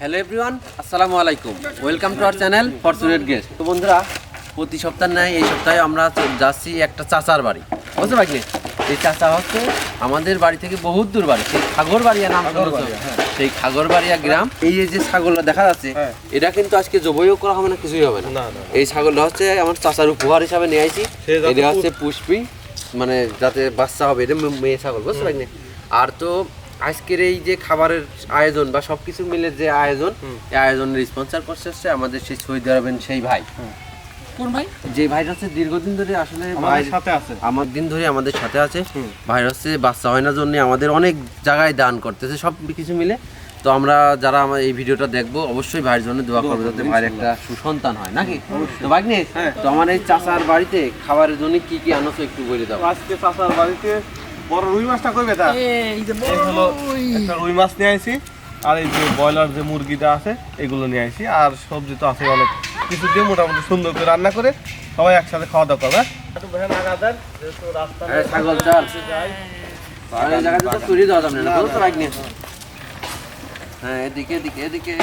Hello everyone, আসসালামু আলাইকুম। Welcome to our channel fortunate guest. তো বন্ধুরা, প্রতি সপ্তাহ নেয় এই সপ্তাহে আমরা যাচ্ছি একটা চাচার বাড়ি, বুঝতে পারছি। এই চাচা হচ্ছে আমাদের বাড়ি থেকে বহুত দূর বাড়ি, সেই খাগড়বাড়িয়া নাম শুনেছো? সেই খাগড়বাড়িয়া গ্রাম। এই যে ছাগলটা দেখা যাচ্ছে, এটা কিন্তু আজকে জবাইও করা হবে না, কিছুই হবে না। এই ছাগলটা হচ্ছে আমার চাচার উপহার হিসাবে নিয়ে আইছি। এটা হচ্ছে পুষ্পি, মানে যাতে বাচ্চা হবে, এটা মেয়ে ছাগল, বুঝতে পারছি। আর তো আজকের এই যে খাবারের আয়োজন বা সবকিছু মিলে যে আয়োজন, এই আয়োজনের স্পন্সর করছে হচ্ছে আমাদের সেই সৌদি আরবের সেই ভাই। কোন ভাই? যে ভাইটা হচ্ছে দীর্ঘদিন ধরে আসলে আমাদের সাথে আছে, আমাদের সাথে আছে। ভাই হচ্ছে বাচ্চা হয় না জন্য আমাদের অনেক জায়গায় দান করতেছে, সব কিছু মিলে। তো আমরা যারা আমার এই ভিডিওটা দেখবো অবশ্যই ভাইয়ের জন্য দোয়া করবো, যাতে ভাইয়ের একটা সুসন্তান হয়, নাকি? তো ভাগ্নে, তো আমার এই চাচার বাড়িতে খাবারের জন্য কি কি আনছো একটু বলে দাও। আজকে চাচার বাড়িতে বড় রুই মাছটা করবে, তা এই হলো একটা রুই মাছ নিয়ে আইছি, আর এই যে ব্রয়লার যে মুরগিটা আছে এগুলো নিয়ে আইছি, আর সবজি তো আছে অনেক কিছু দিয়ে মোটামুটি সুন্দর করে রান্না করে সবাই একসাথে খাওয়া দাওয়া করবে। ছাগল চাল চুরি দেওয়া যাবে না, বুঝতে ভাগ্নে। হ্যাঁ, এদিকে এদিকে এদিকে